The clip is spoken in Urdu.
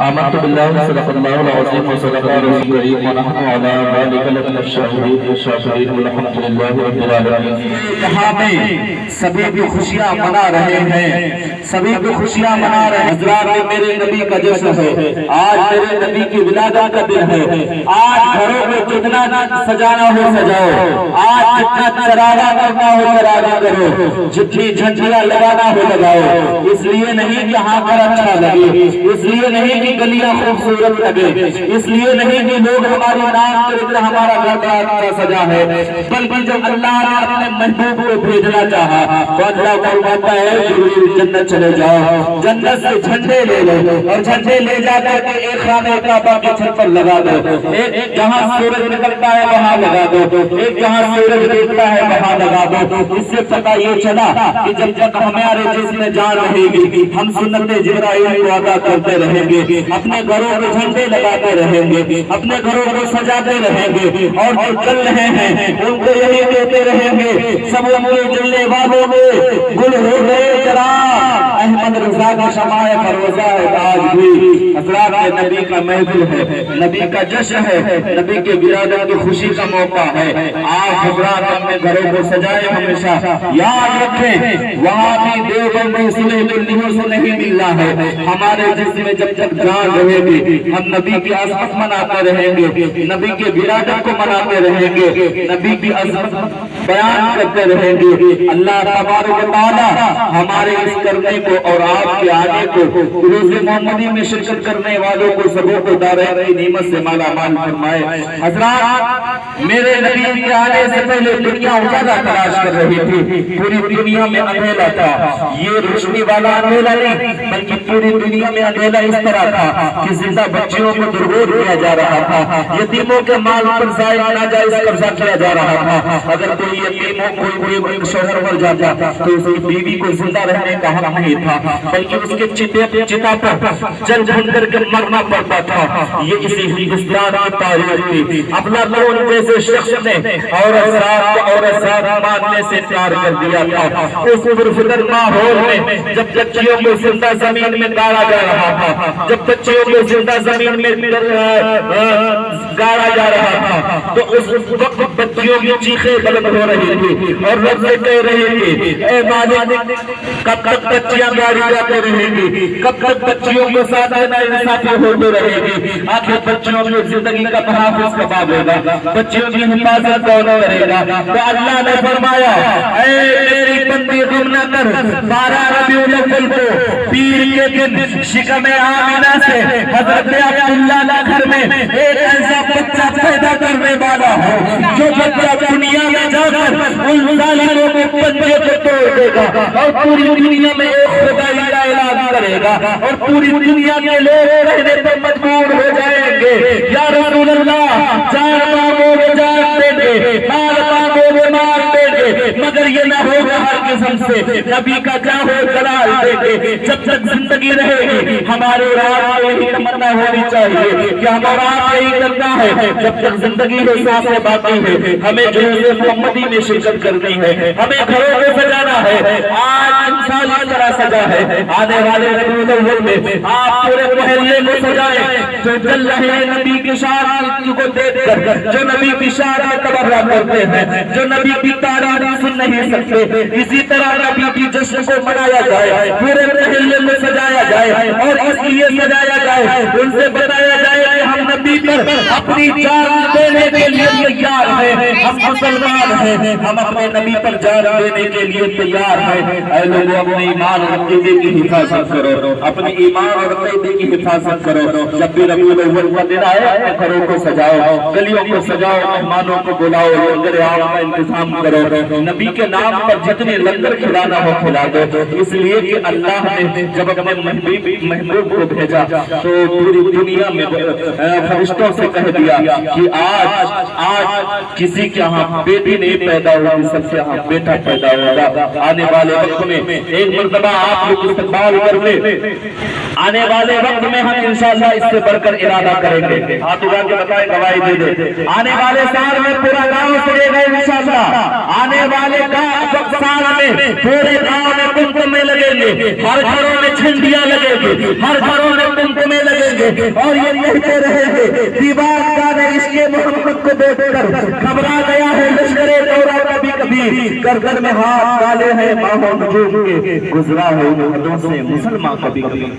آمنت بالله صدق الله العظيم وصدق رسوله الكريم ونحن على ذلك لمن الشاهدين والشاكرين والحمد لله رب العالمين۔ یہاں میں سبھی بھی خوشیاں منا رہے ہیں، سبھی بھی خوشیاں منا رہے ہیں۔ حضرات میرے نبی کا جشن ہے، آج میرے نبی کی ولادت کا دن ہے۔ آج گھروں میں جتنا سجانا ہو سجاؤ، آج جتنا چراغا کرنا ہو چراغا کرو، جتنی جھنڈیاں لگانا ہو لگاؤ۔ اس لیے نہیں کہ ہاں پر اچھا لگے، اس لیے نہیں کہ گلیاں خوبصورت لگے، اس لیے نہیں کہ لوگ ہماری نام کے ذکر ہمارا گھر بڑا سجا ہے، بلکہ جب اللہ نے اپنے محبوب کو بھیجنا چاہا تو اللہ فرماتا ہے جبریل جنت چلے جاؤ، جنت سے جھنڈے لے لو اور جھنڈے لے جا کر کے ایک خانہ کعبہ کی چھت پر لگا دو، ایک جہاں سورج نکلتا ہے وہاں لگا دو، ایک جہاں سورج ڈوبتا ہے وہاں لگا دو۔ اس سے پتہ یہ چلا کہ جب تک ہمارے جسم میں جان رہے گی ہم سنت جبرائیل کو ادا کرتے رہیں گے، اپنے گھروں میں جھنڈے لگاتے رہیں گے، اپنے گھروں کو سجاتے رہیں گے، اور جو چل رہے ہیں ان کو یہی کہتے رہیں گے سب ان کے جلنے والوں میں گل ہو گئے چراغ، احمد رضا کا شمع فروزہ ہے آج بھی۔ حضرات نبی کا محفل ہے، نبی کا جشن ہے، نبی کے ولادت کی خوشی کا موقع ہے۔ آپ حضرات اپنے گھروں کو سجائے، ہمیشہ یاد رکھیں وہاں بھی دیوبندی سنے بندیوں سے نہیں ملنا ہے۔ ہمارے جسم میں جب تک جان رہے گی ہم نبی کی عظمت مناتے رہیں گے، نبی کے ولادت کو مناتے رہیں گے، نبی کی عظمت بیان کرتے رہیں گے۔ اللہ تبارک و تعالی ہمارے اس کرنے کو اور آپ کے آنے کو روز محمدی میں شرکت کرنے والوں کو سبوں کو دارین کی نعمت سے مالا مال فرمائے۔ حضرات میرے نبی کے آنے سے پہلے دنیا اجالا تلاش کر رہی تھی، پوری دنیا میں اندھیرا تھا۔ یہ روشنی والا اندھیرا نہیں بلکہ پوری دنیا میں اندھیرا اس طرح تھا کہ زندہ بچیوں کو درگور کیا جا رہا تھا، یتیموں کے مال پر ظاہر ناجائز قبضہ کیا جا رہا تھا۔ اگر کوئی یتیم کوئی شوہر مر جاتا تو اس کی بیوی کو زندہ رہنے کا حق نہیں تھا، بلکہ اس کے چتا پر جل بھن کر کے مرنا پڑتا تھا۔ یہ اسی ہندوستان کی تاریخ تھی۔ اپنا لون جیسے شخص نے عورت ساتھ ماننے سے پیار کر دیا تھا۔ اس پرفکر ماحول میں جب بچیوں کو زندہ زمین میں گاڑا جا رہا تھا، جب بچیوں کو زندہ زمین میں گاڑا جا رہا تھا تو اس وقت بچیوں کی چیخیں بلند ہو رہی تھی اور رب سے کہہ رہے تھے اے مالک کب تک بچیاں گاڑی جاتے رہیں گی، کب تک بچیوں کو ساتھ انصافی ہوتے رہے گی، آخر بچیوں کی زندگی کا تحفظ کب ہوگا، بچیوں کی حفاظت کون کرے گا؟ تو اللہ نے فرمایا اے میری بندی غم نہ کر، 12 ربیع الاول کو پیر کے دن شکم آمینہ سے حضرت عبداللہ کے گھر میں ایک ایسا بچہ پیدا کرنے والا ہو جو بچہ دنیا میں جا کر ان ظالموں کے پنجے کو توڑ دے گا اور پوری دنیا میں ایک خدائی کا اعلان کرے گا اور پوری دنیا کے لوگ رہنے پر مجبور ہو جائیں گے۔ یا رسول اللہ جان مانگو گے جان دیں گے، مال مانگو گے مال دیں گے، مگر یہ نہ ہوگا ہر قسم سے نبی کا جاہو جلال دیں گے۔ جب تک زندگی رہے گی ہمارے اور آپ کو یہی تمنا ہونی چاہیے کہ ہم اور آپ یہی کرنا ہے، جب تک زندگی ہے سانسیں باقی ہے ہمیں جلوس محمدی میں شرکت کرنی ہے، ہمیں گھروں کو سجانا ہے۔ آج انسان اس طرح سجا ہے، آنے والے ربیع الاول میں آپ پورے محلے کو سجائیں جو جل رہے نبی کی شان کو دیکھ کر، جو نبی کی شان میں تبرہ کرتے ہیں، جو نبی کی تعریف سن نہیں سکتے، اسی طرح نبی کی جشن کو منایا جائے، پورے محلے میں سجایا جائے اور اس لیے سجایا جائے ان سے بتایا جائے کہ ہم نبی پر اپنی جان دینے کے لیے تیار ہیں، ہم مسلمان ہیں، ہم اپنے نبی پر جان دینے کے لیے تیار ہیں۔ اے لوگوں اپنے ایمان اور عقیدے کی حفاظت کرو، اپنے ایمان اور عقیدے کی حفاظت کرو۔ جب بھی ربیع الاول کا دن آئے اپنے گھروں کو سجاؤ، گلیوں کو سجاؤ، مہمانوں کو بلاؤ، لنگر عام کا انتظام کرو، نبی کے نام پر جتنے لنگر کھلانا ہو کھلا دو، اس لیے کہ اللہ نے جب اپنے محبوب کو بھیجا تو پوری دنیا میں فرشتوں سے کہہ دیا کہ آج کسی کے ہاں بیٹی نہیں پیدا ہوگی، سب سے ہاں بیٹا پیدا ہوگا۔ آنے والے وقت میں ایک مرتبہ آپ لوگ استقبال کر لیں، آنے والے وقت میں ہم انشاءاللہ اس سے بڑھ کر ارادہ کریں گے، ہاتھ اٹھا کے بتائیں گواہی دے دیں۔ آنے والے سال میں پورا گاؤں سجے گا انشاءاللہ، آنے والے سال میں پورے گاؤں میں کمکمے لگیں گے، ہر گھروں میں چھنڈیاں لگیں گی، ہر گھروں میں کمکمے لگیں گے، گے اور یہ کہتے رہیں گے دیوان گانے عشق محمد کو دیکھ کر گھبرا گیا ہے لشکر دورہ کبھی کبھی گردن میں ہاتھ ڈالے ہیں ماہوں نجوم کے گزرا ہے ان حدوں سے مسلمان کبھی کبھی